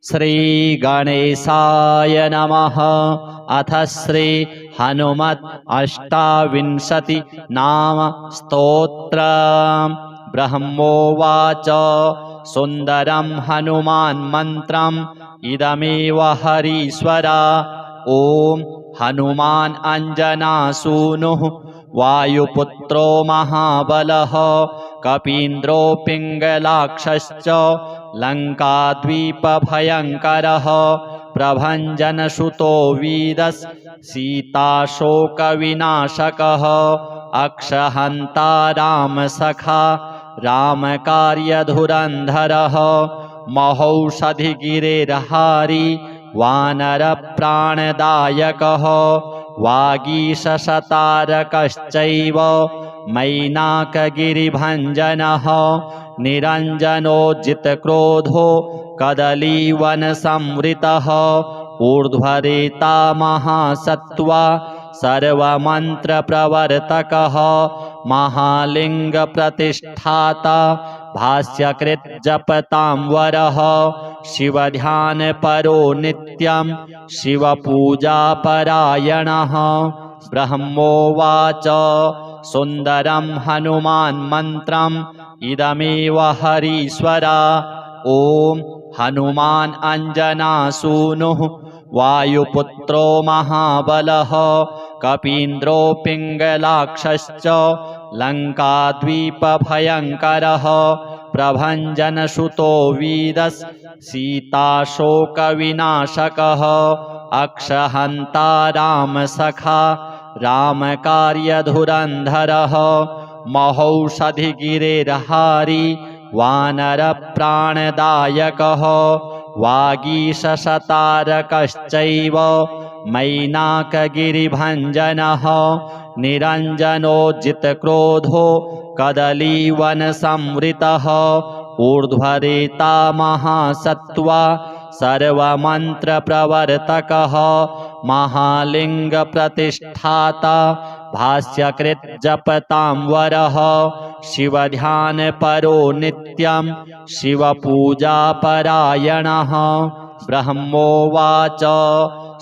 श्रीगणेशाय नमः। अथ श्री हनुमत् अष्टाविंशति नाम स्तोत्रम्। ब्रह्मोवाच सुन्दरं हनुमान् मन्त्रम् इदमेव हरीश्वरा। ॐ हनुमान् अञ्जनासूनुः वायुपुत्रो महाबलः कपीन्द्रो पिङ्गलाक्षश्च लङ्काद्वीपभयङ्करः प्रभञ्जनसुतो वीरः सीताशोकविनाशकः अक्षहन्ता रामसखा रामकार्यधुरन्धरः महौषधिगिरिर्हारी वानरप्राणदायकः वागीशशतारकश्चैव मैनाकगिरिभञ्जनः निरञ्जनोज्जितक्रोधो कदलीवनसंवृतः ऊर्ध्वरेता महासत्त्वा सर्वमन्त्रप्रवर्तकः महालिङ्गप्रतिष्ठाता भाष्यकृत् जपतां वरः शिवध्यानपरो नित्यं शिवपूजापरायणः। ब्रह्मोवाच सुन्दरं हनुमान् मन्त्रम् इदमेव हरीश्वरा। ॐ हनुमान् अञ्जनासूनुः वायुपुत्रो महाबलः कपीन्द्रो पिङ्गलाक्षश्च लङ्काद्वीपभयङ्करः प्रभञ्जनसुतो वीरः सीताशोकविनाशकः अक्षहन्ता रामसखा रामकार्यधुरन्धरः महौषधिगिरिर्हारी वानरप्राणदायकः वागीशशतारकश्चैव मैनाकगिरिभञ्जनः निरञ्जनोज्जितक्रोधो कदलीवनसंवृतः ऊर्ध्वरेता महासत्त्वा सर्वमन्त्रप्रवर्तकः महालिङ्गप्रतिष्ठाता भाष्यकृत् जपतां वरः शिवध्यानपरो नित्यं शिवपूजापरायणः। ब्रह्मोवाच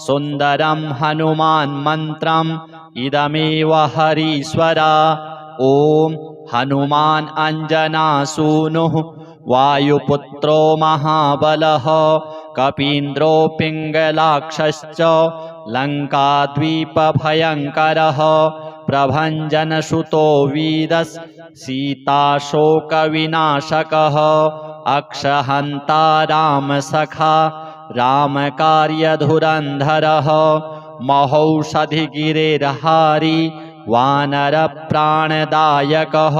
सुन्दरं हनुमान् मन्त्रम् इदमेव हरीश्वरा। ॐ हनुमान् अञ्जनासूनुः वायुपुत्रो महाबलः कपीन्द्रो पिङ्गलाक्षश्च लङ्काद्वीपभयङ्करः प्रभञ्जनसुतो वीरः सीताशोकविनाशकः अक्षहन्ता रामसखा रामकार्यधुरन्धरः महौषधिगिरिर्हारी वानरप्राणदायकः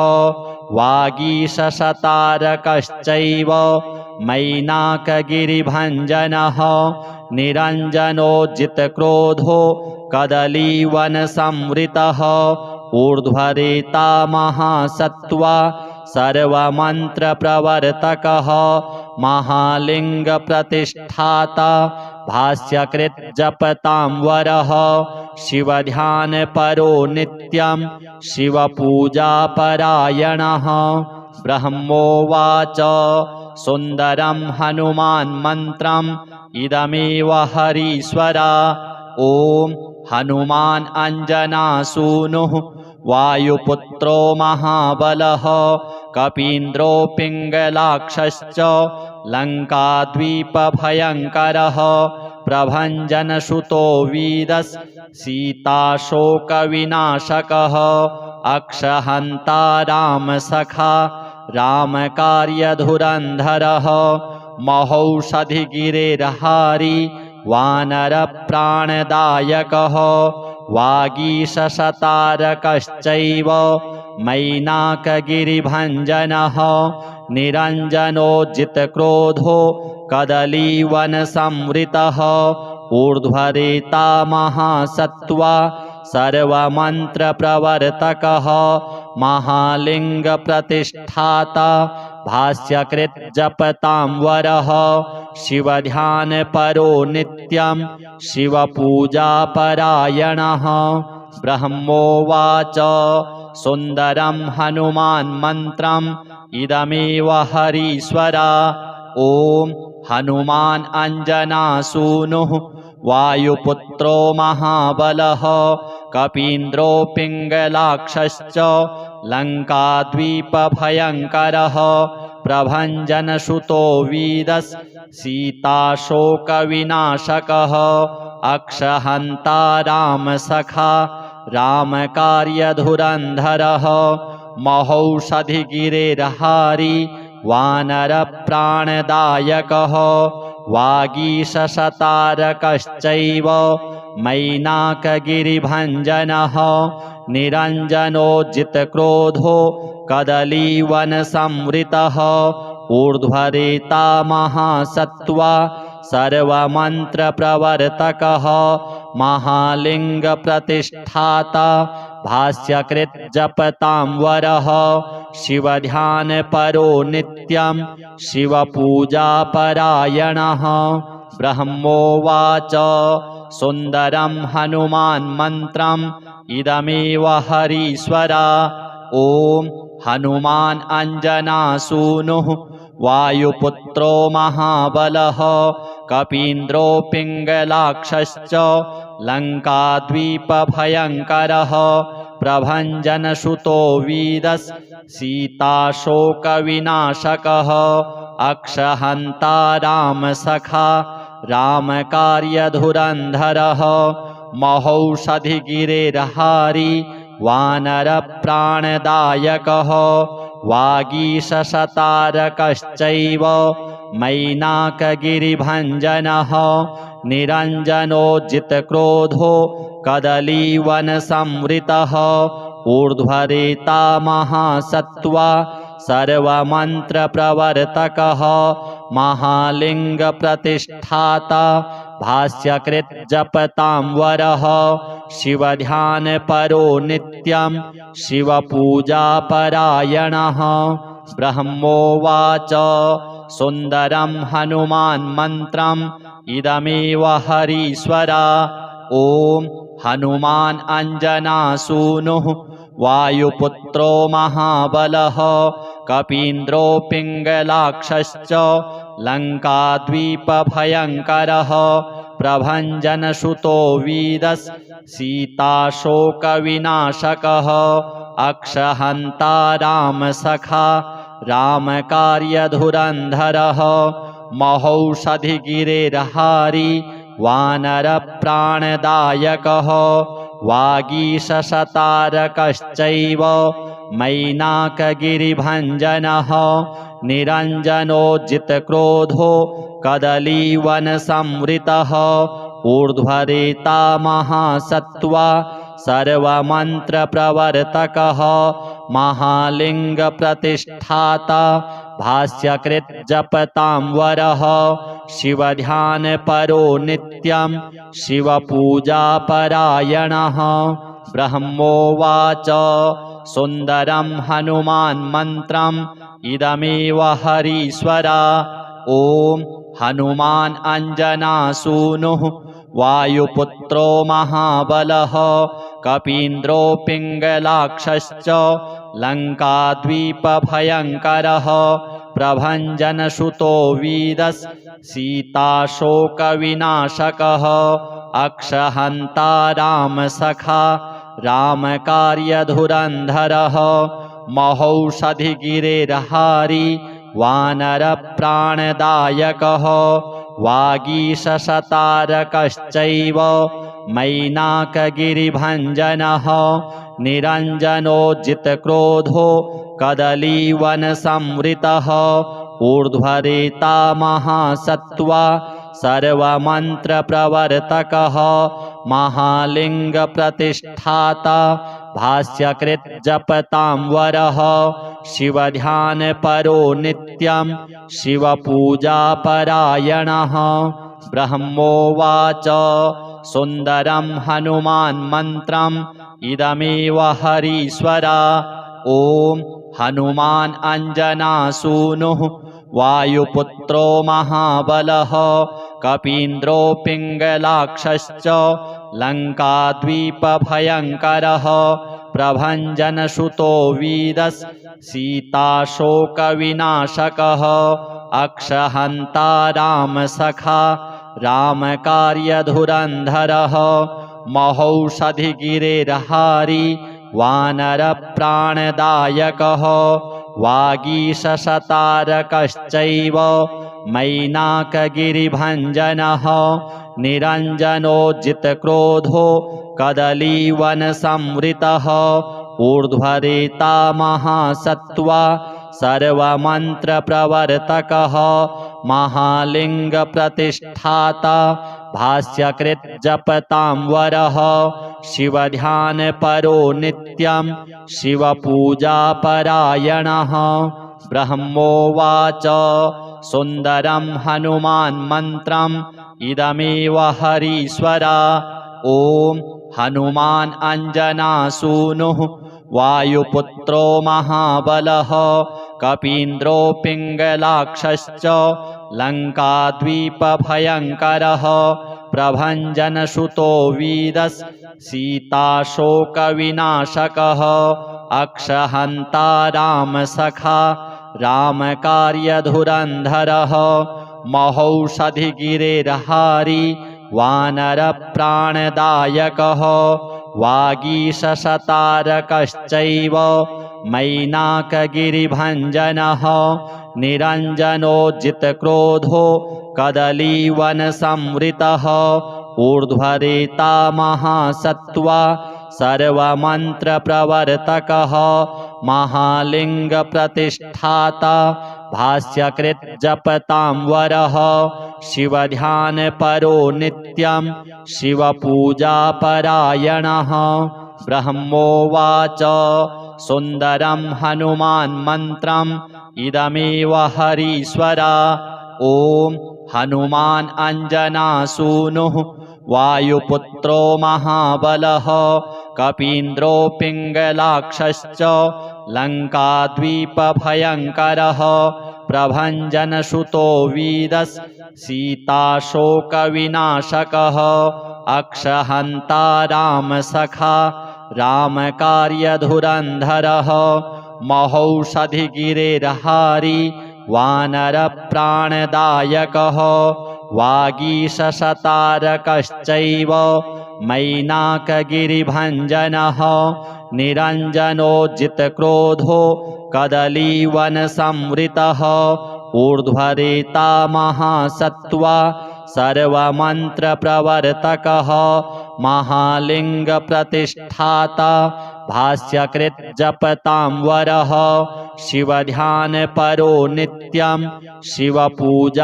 वागीशशतारकश्चैव मैनाकगिरिभञ्जनः निरञ्जनोज्जितक्रोधो कदलीवनसंवृतः ऊर्ध्वरेता महासत्त्वा सर्वमन्त्रप्रवर्तकः महालिङ्गप्रतिष्ठाता भाष्यकृत् जपतां वरः शिवध्यानपरो नित्यं शिवपूजापरायणः। ब्रह्मोवाच सुन्दरं हनुमान् मन्त्रम् इदमेव हरीश्वरा। ॐ हनुमान् अञ्जनासूनुः वायुपुत्रो महाबलः कपीन्द्रो पिङ्गलाक्षश्च लङ्काद्वीपभयङ्करः प्रभञ्जनसुतो वीरः सीताशोकविनाशकः अक्षहन्ता रामसखा रामकार्यधुरन्धरः महौषधिगिरिर्हारी वानरप्राणदायकः वागीशशतारकश्चैव मैनाकगिरिभञ्जनः निरञ्जनोज्जितक्रोधो कदलीवनसंवृतः ऊर्ध्वरेता महासत्त्वा सर्वमन्त्रप्रवर्तकः महालिङ्गप्रतिष्ठाता भाष्यकृत् जपतां वरः शिवध्यानपरो नित्यं शिवपूजापरायणः। ब्रह्मोवाच सुन्दरं हनुमान् मन्त्रम् इदमेव हरीश्वरा। ॐ हनुमान् अञ्जनासूनुः वायुपुत्रो महाबलः कपीन्द्रो पिङ्गलाक्षश्च लङ्काद्वीपभयङ्करः प्रभञ्जनसुतो वीरः सीताशोकविनाशकः अक्षहन्ता रामसखा रामकार्यधुरन्धरः महौषधिगिरिर्हारी वानरप्राणदायकः वागीशशतारकश्चैव मैनाकगिरिभञ्जनः निरञ्जनोज्जितक्रोधो कदलीवनसंवृतः ऊर्ध्वरेता महासत्त्वा सर्वमन्त्रप्रवर्तकः महालिङ्गप्रतिष्ठाता भाष्यकृत् जपतां वरः शिवध्यानपरो नित्यं शिवपूजापरायणः ब्रह्मोवाच सुन्दरं हनुमान् मन्त्रम् इदमेव हरीश्वरा ॐ हनुमान् अञ्जनासूनुः वायुपुत्रो महाबलः कपीन्द्रो पिङ्गलाक्षश्च लङ्काद्वीपभयङ्करः प्रभञ्जनसुतो वीरः सीताशोकविनाशकः अक्षहन्ता रामसखा रामकार्यधुरन्धरः महौषधिगिरिर्हारी वानरप्राणदायकः वागीशशतारकश्चैव मैनाकगिरिभञ्जनः निरञ्जनोज्जितक्रोधो कदलीवनसंवृतः ऊर्ध्वरेता महासत्त्वा सर्वमन्त्रप्रवर्तकः महालिङ्गप्रतिष्ठाता भाष्यकृत् जपतां वरः शिवध्यानपरो नित्यं शिवपूजापरायणः ब्रह्मोवाच सुन्दरं हनुमान् मन्त्रम् इदमेव हरीश्वरा ॐ हनुमान् अञ्जनासूनुः वायुपुत्रो महाबलः कपीन्द्रो पिङ्गलाक्षश्च लङ्काद्वीपभयङ्करः प्रभञ्जनसुतो वीरः सीताशोकविनाशकः अक्षहन्ता रामसखा रामकार्यधुरन्धरः महौषधिगिरिर्हारी वानरप्राणदायकः वागीशशतारकश्चैव मैनाकगिरिभञ्जनः निरञ्जनोज्जितक्रोधो कदलीवनसंवृतः ऊर्ध्वरेता महासत्त्वा सर्वमन्त्रप्रवर्तकः महालिङ्गप्रतिष्ठाता भाष्यकृत् जपतां वरः शिवध्यानपरो नित्यं शिवपूजापरायणः ब्रह्मोवाच सुन्दरं हनुमान् मन्त्रम् इदमेव हरीश्वरा ॐ हनुमान् अञ्जनासूनुः वायुपुत्रो महाबलः कपीन्द्रो पिङ्गलाक्षश्च लङ्काद्वीपभयङ्करः प्रभञ्जनसुतो वीरः सीताशोकविनाशकः अक्षहन्ता रामसखा रामकार्यधुरन्धरः महौषधिगिरिर्हारी वानरप्राणदायकः वागीशशतारकश्चैव मैनाकगिरिभञ्जनः निरञ्जनोज्जितक्रोधो कदलीवनसंवृतः ऊर्ध्वरेता महासत्त्वा सर्वमन्त्रप्रवर्तकः महालिङ्गप्रतिष्ठाता भाष्यकृत् जपतां वरः शिवध्यानपरो नित्यं शिवपूजापरायणः ब्रह्मोवाच सुन्दरं हनुमान् मन्त्रम् इदमेव हरीश्वरा ॐ हनुमान् अञ्जनासूनुः वायुपुत्रो महाबलः कपीन्द्रो पिङ्गलाक्षश्च लङ्काद्वीपभयङ्करः प्रभञ्जनसुतो वीरः सीताशोकविनाशकः अक्षहन्ता रामसखा रामकार्यधुरन्धरः महौषधिगिरिर्हारी वानरप्राणदायकः वागीशशतारकश्चैव मैनाकगिरिभञ्जनः निरञ्जनोज्जितक्रोधो कदलीवनसंवृतः ऊर्ध्वरेता महासत्त्वा सर्वमन्त्रप्रवर्तकः महालिङ्गप्रतिष्ठाता भाष्यकृज्जपतां वरः शिवध्यानपरो नित्यं शिवपूजापरायणः ब्रह्मोवाच सुन्दरं हनुमान्मन्त्रम् इदमेव हरीश्वरा ॐ हनुमान् अञ्जनासूनुः वायुपुत्रो महाबलः कपीन्द्रो पिङ्गलाक्षश्च लङ्काद्वीपभयङ्करः प्रभञ्जनसुतो वीरः सीताशोकविनाशकः अक्षहन्ता रामसखा रामकार्यधुरन्धरः महौषधिगिरिर्हारी वानरप्राणदायकः वागीशशतारकश्चैव मैनाकगिरिभञ्जनः निरञ्जनोज्जितक्रोधो कदलीवनसंवृतः ऊर्ध्वरेता महासत्त्वा सर्वमन्त्रप्रवर्तकः महालिङ्गप्रतिष्ठाता भाष्यकृज्जपतां वरः शिवध्यानपरो नित्यं शिवपूजापरायणः ब्रह्मोवाच सुन्दरं हनुमान्मन्त्रम् इदमेव हरीश्वरा ॐ हनुमान् अञ्जनासूनुः वायुपुत्रो महाबलः कपीन्द्रो पिङ्गलाक्षश्च लङ्काद्वीपभयङ्करः प्रभञ्जनसुतो वीरः सीताशोकविनाशकः अक्षहन्ता रामसखा रामकार्यधुरन्धरः महौषधिगिरिर्हारी वानरप्राणदायकः वागीशशतारकश्चैव मैनाकगिरिभञ्जनः निरञ्जनोज्जितक्रोधो कदलीवनसंवृतः ऊर्ध्वरेता महासत्त्वा सर्वमन्त्रप्रवर्तकः महालिङ्गप्रतिष्ठाता भाष्यकृज्जपतां वरः शिवध्यानपरो नित्यं शिवपूजापरायणः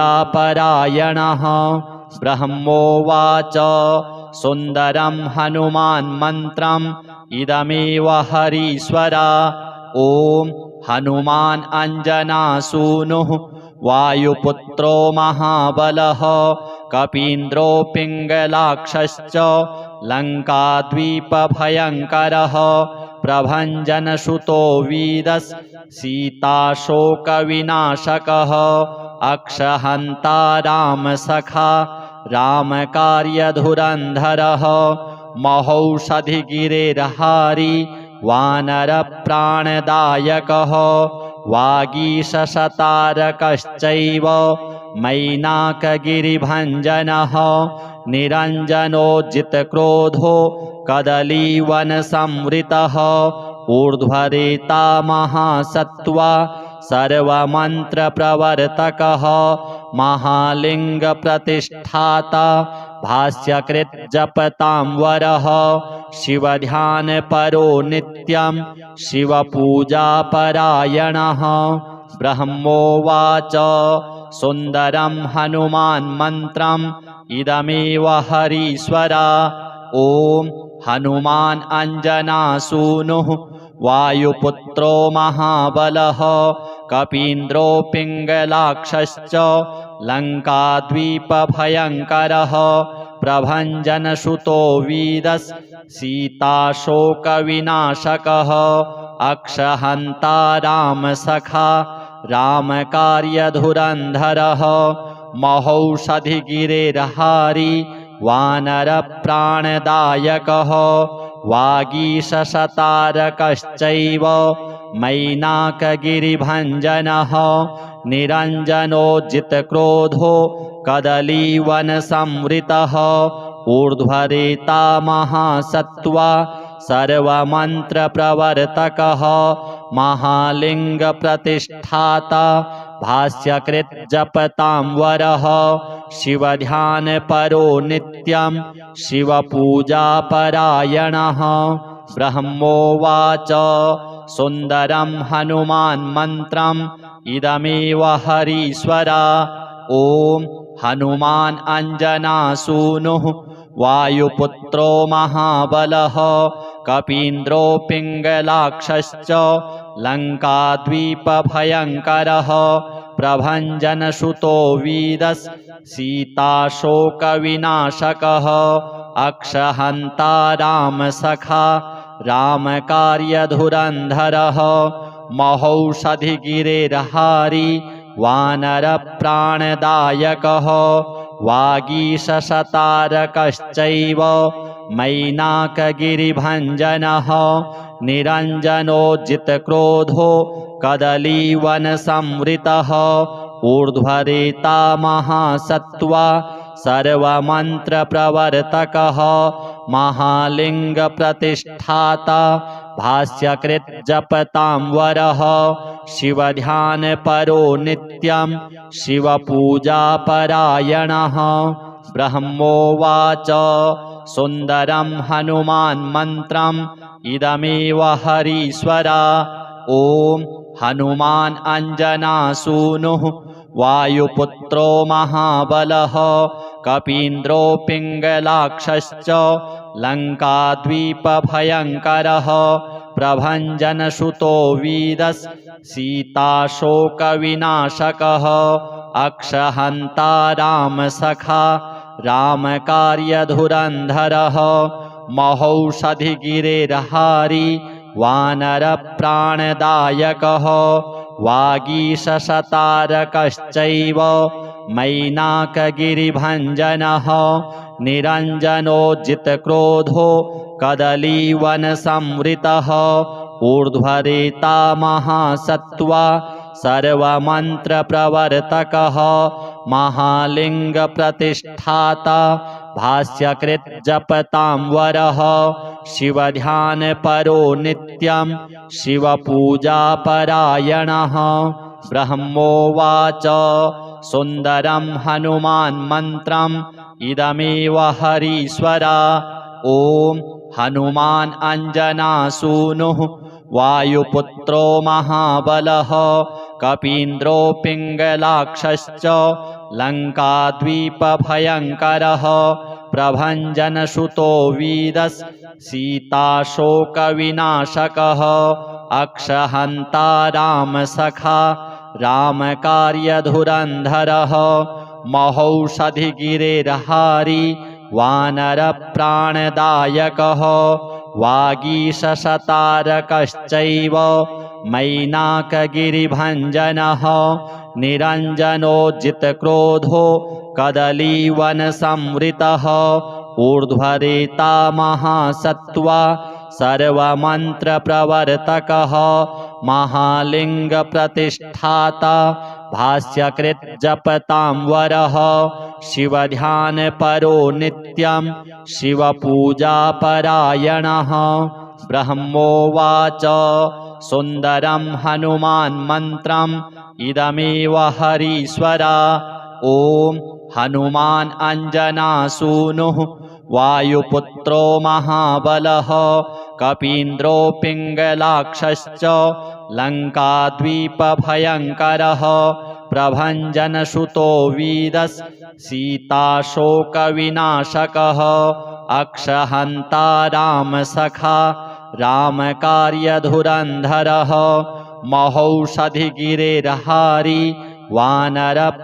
ब्रह्मोवाच सुन्दरं हनुमान्मन्त्रम् इदमेव हरीश्वरा ॐ हनुमान् अञ्जनासूनुः वायुपुत्रो महाबलः कपीन्द्रो पिङ्गलाक्षश्च लङ्काद्वीपभयङ्करः प्रभञ्जनसुतो वीरः सीताशोकविनाशकः अक्षहन्ता रामसखा रामकार्यधुरन्धरः महौषधिगिरिर्हारी वानरप्राणदायकः वागीशशतारकश्चैव मैनाकगिरिभञ्जनः निरञ्जनोज्जितक्रोधो कदलीवनसंवृतः ऊर्ध्वरेता महासत्त्वा सर्वमन्त्रप्रवर्तकः महालिङ्गप्रतिष्ठाता भाष्यकृज्जपतां वरः शिवध्यानपरो नित्यं शिवपूजापरायणः ब्रह्मोवाच सुन्दरं हनुमान्मन्त्रम् इदमेव हरीश्वरा ॐ हनुमान् अञ्जनासूनुः वायुपुत्रो महाबलः कपीन्द्रो पिङ्गलाक्षश्च लङ्काद्वीपभयङ्करः प्रभञ्जनसुतो वीरः सीताशोकविनाशकः अक्षहन्ता रामसखा रामकार्यधुरन्धरः महौषधिगिरिर्हारी वानरप्राणदायकः वागीशशतारकश्चैव मैनाकगिरिभञ्जनः निरञ्जनोज्जितक्रोधो कदलीवनसंवृतः ऊर्ध्वरेता महासत्त्वा सर्वमन्त्रप्रवर्तकः महालिङ्गप्रतिष्ठाता भाष्यकृत् जपतां वरः शिवध्यानपरो नित्यं शिवपूजापरायणः। ब्रह्मोवाच सुन्दरं हनुमान्मन्त्रम् इदमेव हरीश्वरा। ॐ हनुमान् अञ्जनासूनुः वायुपुत्रो महाबलः कपीन्द्रो पिङ्गलाक्षश्च लङ्काद्वीपभयङ्करः प्रभञ्जनसुतो वीरः सीताशोकविनाशकः अक्षहन्ता रामसखा रामकार्यधुरन्धरः महौषधिगिरिर्हारी वानरप्राणदायकः वागीशशतारकश्चैव मैनाकगिरिभञ्जनः निरञ्जनोज्जितक्रोधो कदलीवनसंवृतः ऊर्ध्वरेता महासत्त्वा सर्वमन्त्रप्रवर्तकः महालिङ्गप्रतिष्ठाता भाष्यकृत् जपतां वरः शिवध्यानपरो नित्यं शिवपूजापरायणः। ब्रह्मोवाच सुन्दरं हनुमान्मन्त्रम् इदमेव हरीश्वरा। ॐ हनुमान् अञ्जनासूनुः वायुपुत्रो महाबलः कपीन्द्रो पिङ्गलाक्षश्च लङ्काद्वीपभयङ्करः प्रभञ्जनसुतो वीरः सीताशोकविनाशकः अक्षहन्ता रामसखा रामकार्यधुरन्धरः महौषधिगिरिर्हारी वानरप्राणदायकः वागीशशतारकश्चैव मैनाकगिरिभञ्जनः निरञ्जनोज्जितक्रोधो कदलीवनसंवृतः ऊर्ध्वरेता महासत्त्वा सर्वमन्त्रप्रवर्तकः महालिङ्गप्रतिष्ठाता भाष्यकृत् जपतां वरः शिवध्यानपरो नित्यं शिवपूजापरायणः। ब्रह्मोवाच सुन्दरं हनुमान्मन्त्रम् इदमेव हरीश्वरा। ॐ हनुमान् अञ्जनासूनुः वायुपुत्रो महाबलः कपीन्द्रो पिङ्गलाक्षश्च लङ्काद्वीपभयङ्करः प्रभञ्जनसुतो वीरः सीताशोकविनाशकः अक्षहन्ता रामसखा रामकार्यधुरन्धरः महौषधिगिरिर्हारी वानरप्राणदायकः वागीशशतारकश्चैव मैनाकगिरिभञ्जनः निरञ्जनोज्जितक्रोधो कदलीवनसंवृतः ऊर्ध्वरेता महासत्त्वा सर्वमन्त्रप्रवर्तकः महालिङ्गप्रतिष्ठाता भाष्यकृत् जपतां वरः शिवध्यानपरो नित्यं शिवपूजापरायणः। ब्रह्मोवाच सुन्दरं हनुमान्मन्त्रम् इदमेव हरीश्वरा। ॐ हनुमान् अञ्जनासूनुः वायुपुत्रो महाबलः कपीन्द्रो पिङ्गलाक्षश्च लङ्काद्वीपभयङ्करः प्रभञ्जनसुतो वीरः सीताशोकविनाशकः अक्षहन्ता रामसखा रामकार्यधुरन्धरः महौषधिगिरिर्हारी वानरप्राणदायकः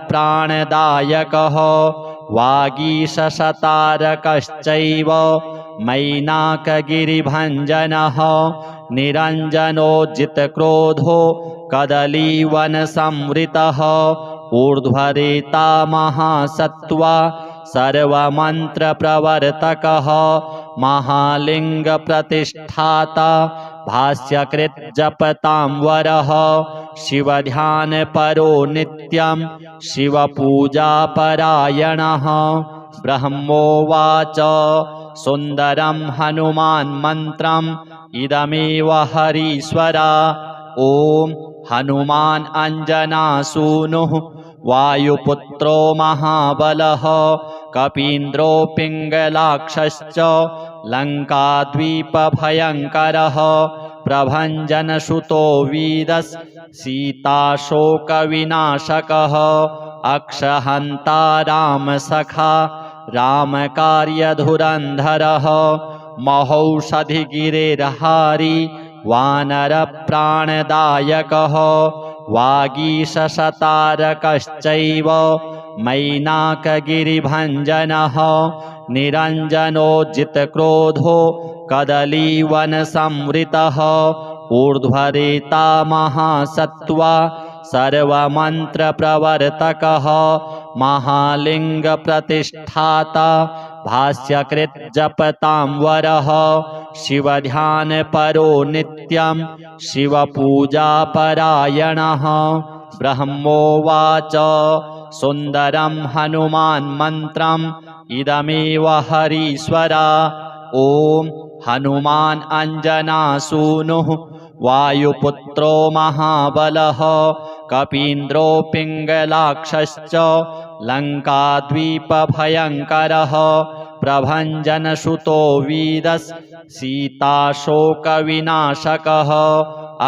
वागीशशतारकश्चैव मैनाकगिरिभञ्जनः निरञ्जनोज्जितक्रोधो कदलीवनसंवृतः ऊर्ध्वरेता महासत्त्वा सर्वमन्त्रप्रवर्तकः महालिङ्गप्रतिष्ठाता भाष्यकृत् जपतां वरः शिवध्यानपरो नित्यं शिवपूजापरायणः। ब्रह्मोवाच सुन्दरं हनुमान्मन्त्रम् इदमेव हरीश्वरा। ॐ हनुमान् अञ्जनासूनुः वायुपुत्रो महाबलः कपीन्द्रो पिङ्गलाक्षश्च लङ्काद्वीपभयङ्करः प्रभञ्जनसुतो वीरः सीताशोकविनाशकः अक्षहन्ता रामसखा रामकार्यधुरन्धरः महौषधिगिरिर्हारी वानरप्राणदायकः वागीशशतारकश्चैव मैनाकगिरिभञ्जनः निरञ्जनोज्जितक्रोधो कदलीवनसंवृतः ऊर्ध्वरेता महासत्त्वा सर्वमन्त्रप्रवर्तकः महालिङ्गप्रतिष्ठाता भाष्यकृत् जपतां वरः शिवध्यानपरो नित्यं शिवपूजापरायणः। ब्रह्मोवाच सुन्दरं हनुमान्मन्त्रम् इदमेव हरीश्वरा। ॐ हनुमान् अञ्जनासूनुः वायुपुत्रो महाबलः कपीन्द्रो पिङ्गलाक्षश्च लङ्काद्वीपभयङ्करः प्रभञ्जनसुतो वीरः सीताशोकविनाशकः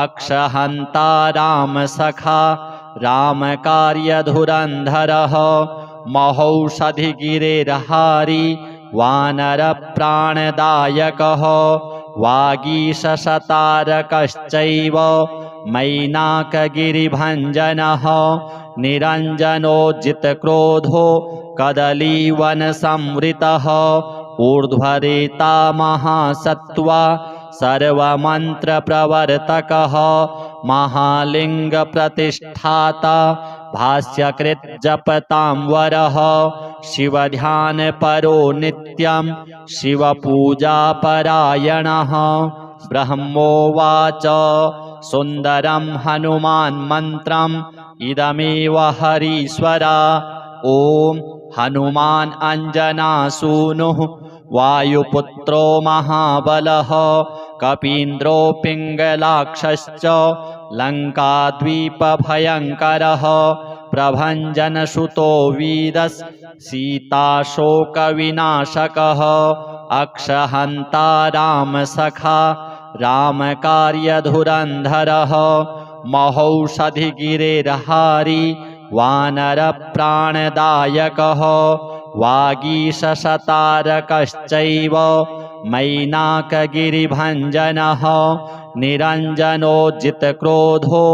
अक्षहन्ता रामसखा रामकार्यधुरन्धरः महौषधिगिरिर्हारी वानरप्राणदायकः वागीशशतारकश्चैव मैनाकगिरिभञ्जनः निरञ्जनोज्जितक्रोधो कदलीवनसंवृतः ऊर्ध्वरेता महासत्त्वा सर्वमन्त्रप्रवर्तकः महालिङ्गप्रतिष्ठाता भाष्यकृत् जपतां वरः शिवध्यानपरो नित्यं शिवपूजापरायणः। ब्रह्मोवाच सुन्दरं हनुमान्मन्त्रम् इदमेव हरीश्वरा। ॐ हनुमान् अञ्जनासूनुः वायुपुत्रो महाबलः कपीन्द्रो पिङ्गलाक्षश्च लङ्काद्वीपभयङ्करः प्रभञ्जनसुतो वीरः सीताशोकविनाशकः अक्षहन्ता रामसखा रामकार्यधुरन्धरः महौषधिगिरिर्हारी वानरप्राणदायकः वागीशशतारकश्चैव मैनाकगिरिभञ्जनः निरञ्जनोज्जितक्रोधो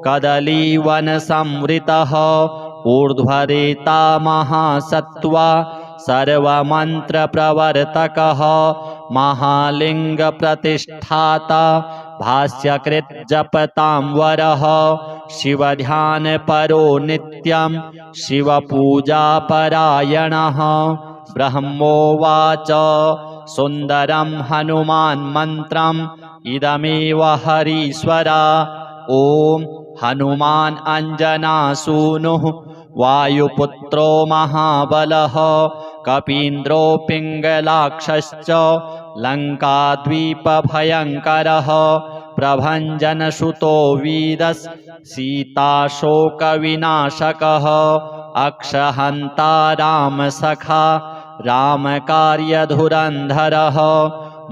कदलीवनसंवृतः ऊर्ध्वरेता महासत्त्वा सर्वमन्त्रप्रवर्तकः महालिङ्गप्रतिष्ठाता भाष्यकृत् जपतां वरः शिवध्यानपरो नित्यं शिवपूजापरायणः। ब्रह्मोवाच सुन्दरं हनुमान्मन्त्रम् इदमेव हरीश्वरा। ॐ हनुमान् अञ्जनासूनुः वायुपुत्रो महाबलः कपीन्द्रो पिङ्गलाक्षश्च लङ्काद्वीपभयङ्करः प्रभञ्जनसुतो वीरः सीताशोकविनाशकः अक्षहन्ता रामसखा रामकार्यधुरन्धरः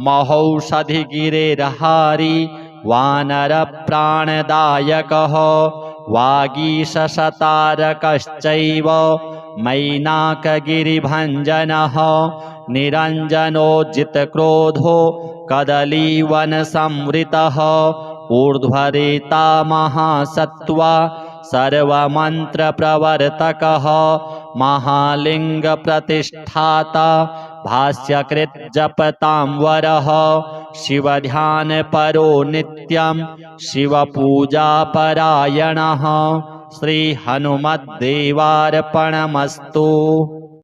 महौषधिगिरिर्हारी वानरप्राणदायकः वागीशशतारकश्चैव मैनाकगिरिभञ्जनः निरञ्जनोज्जितक्रोधो कदलीवनसंवृतः ऊर्ध्वरेता महासत्त्वा सर्वमन्त्रप्रवर्तकः महालिङ्गप्रतिष्ठाता भाष्यकृत् जपतां वरः शिवध्यानपरो नित्यं शिवपूजापरायणः। श्रीहनुमद्देवार्पणमस्तु।